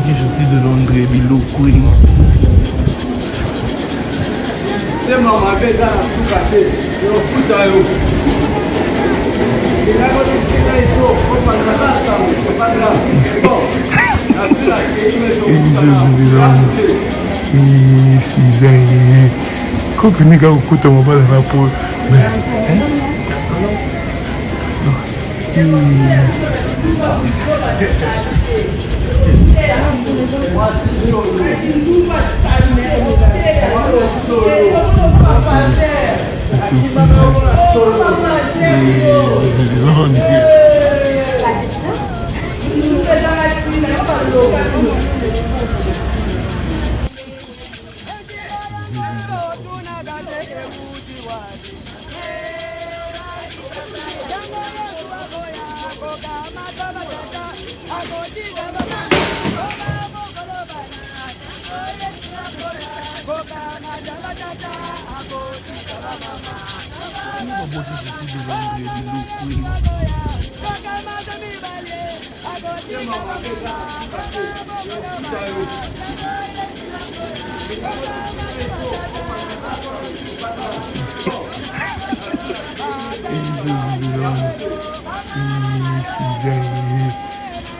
Qui sorti de Londres, Bilo Queen. C'est maman qui est dans la soupe, il est au foot dans l'eau. Il a aussi c'est là, il faut pas de la ça, c'est pas grave. Bon, la plus la qui met au foot dans l'eau. Kopi nika ukuta mabala na po.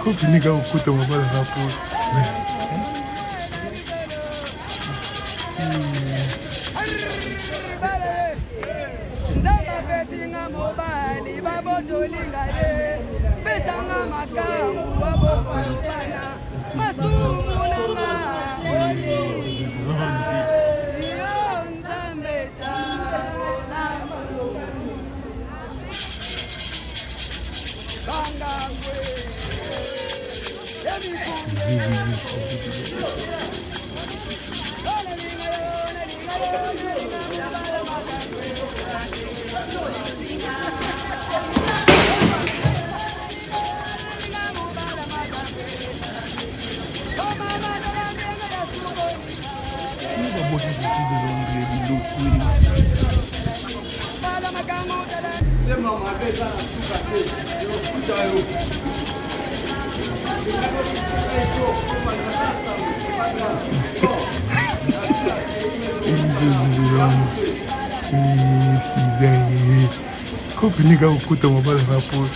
Kopi nika ukuta mabala na po. Kopi nika ukuta mabala na po.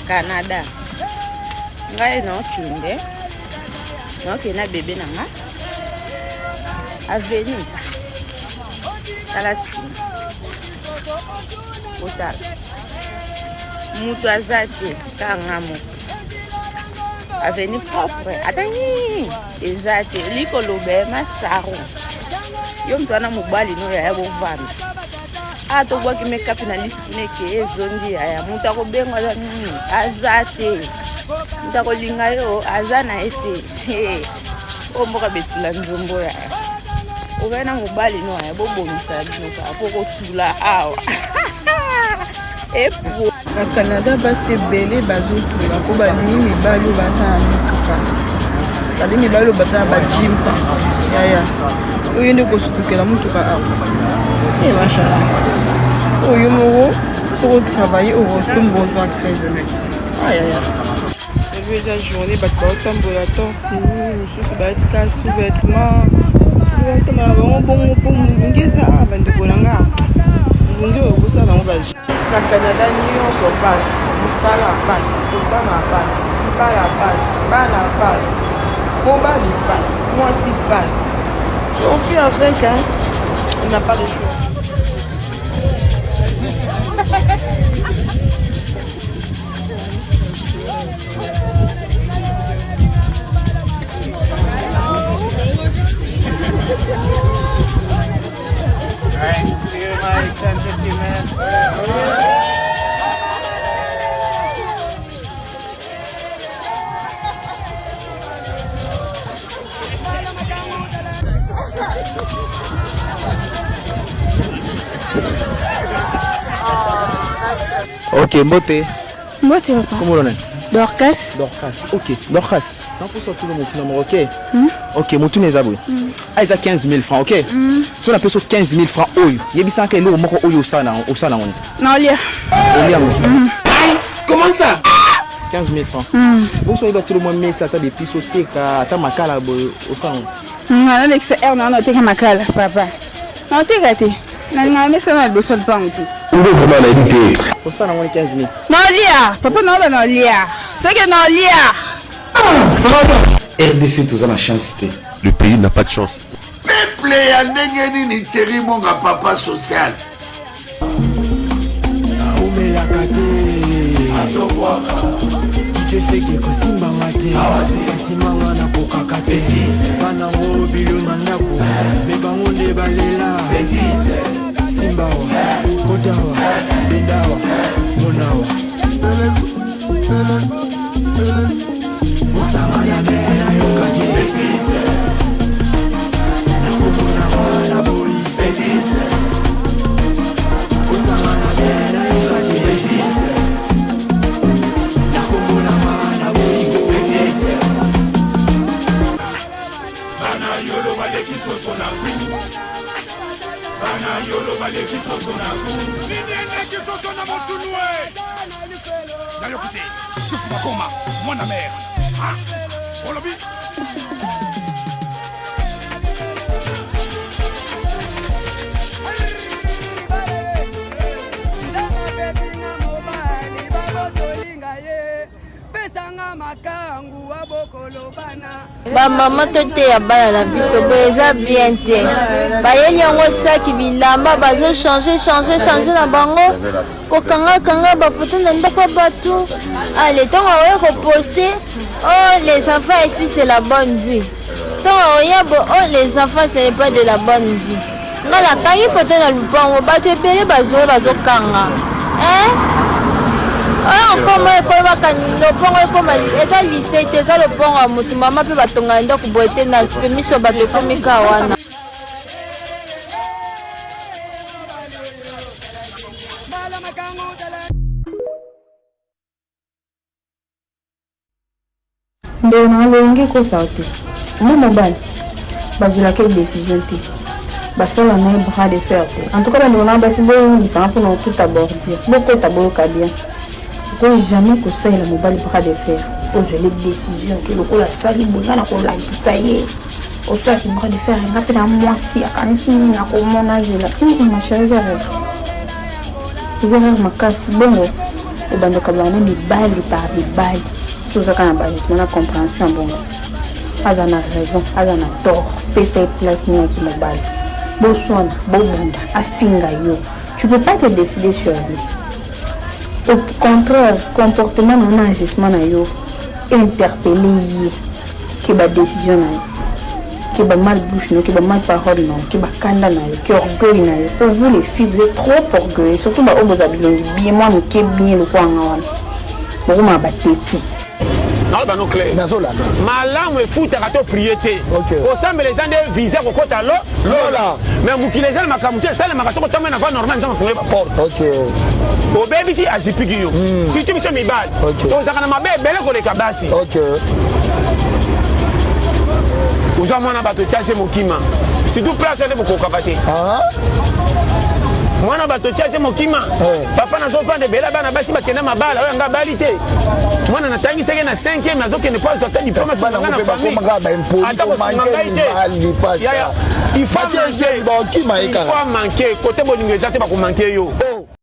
Canada. Ngai no kinde. No kina bébé nanga. Aveni. Talati. Hotel. Mutu azati kangamo. Aveni propre. Atani. Ezati liko lobe macharo. Yo mtwana mubali no ya bovana. Ato kwa make-up na list neke ezondi ya mutu akobenga azate mutu akolinga yo azana ete omboka betula nzombo ya okana mobali no ya bobomisa binoka akokotula awa epo na Canada basi ebele bazotula po balingi mibali oyo baza na mituka balingi mibali oyo baza na bajimpa yaya oyo nde kosutukela mutuka awa mashala oyo moko soko travailler au resombo ozwa crédit ayaya elo eza journée bato baotambola torsi mosusu bayetika sous-vêtement na bango bongo mpo molungi eza bandeko na nga molungi oyo kosala bango baje na Canada nyonso pasi mosala pasi kotana pasi libala pasi bana pasi mobali pasi mwasi pasi on fait avec on n'a pas de choix. Yeah. Ok, mbote. Mbote papa. Comment on est? Dorcas. Dorcas. Ok, Dorcas. Non, pour sortir le mot, ok. Ok, mon tour est aboué. Ah, ils ont 15 000 francs, ok. Si on appelle ça 15 000 francs, il y a bien que l'eau, moi, au sana. Non, lia. Comment ça? 15 000 francs. Vous savez, tu le moins mais ça t'a des pistes au thé, t'as ma cala au sang. Non, c'est elle, non, t'es ma cala, papa. Non, t'es gâté. Non, mais ça n'a pas besoin de pain. Où est vraiment la unité? Au sang, on est 15 000. Non, lia. Papa, non, non, lia. C'est que non, lia. RDC, tous en la chance. Le pays n'a pas de chance. Peuple ya ndenge nini Thierry Monga papa social. Maman te ya bana na biso boza bien te bayeli yango saki bilamba bazo changer na bango kokanga ba photo na ndako bato allez tant on va poster oh les enfants ici c'est la bonne vie tant oh les enfants ce n'est pas de la bonne vie ngala kangi photo na lupango bato ebele bazo kanga comme le pont comme eza lycée te eza le pont ya motu mama mpe batonga ndako boye te na miso bato ekomika wana nde naloyenge kosala te mo mobali bazwelaki décision te basala na ye bras de fer te en tout cas bandeko na basi boyongisanga mpona okuta bordure bokota boyoka bien oko jamais kosalela mobali bras de fer ozwele décision ke lokola asali bonga na kolakisa ye osalaki bras de fer nga mpe na mwasi akanisi na komona zela machere eza rare eza rare makasi bongo ebandaka bana mibali par mibali so ozaka na bagisement na compréhension ya bongo aza na raison aza na tort pesa ye place niaki mobali boswana bobunda afinga yo tu peux pas te décider sur lui. Au contraire, comportement non agissement na yo interpeller ye que ba décision na yo que ba mal bouche no que ba mal parole non que ba kanda na yo que orgueil na yo. Pour vous les filles vous êtes trop orgueilleux surtout ba oboza bilongi bien moi que bien le kwanga wana bokoma ba teti non clair malamu efutaka to priete kosambela eza nde visa kokota lola mais mokili eza na makambo so esalemaka soko ntango na va normal nzambe afunge baporte obebisi azipiki yo surtout biso mibali tozaka na mabe ebele koleka basi ozwa mwana bato tiase mokima surtout place nde bokokaka te mwana bato tiase mokima papa nazofanda ebele bana basi bakende mabala oyo anga bali te mwana natangisaki na 5e nazokende po azwata diplome asunganga na famille ata kosunga ngai te il faut manke kote bolingo eza te bakomanke yo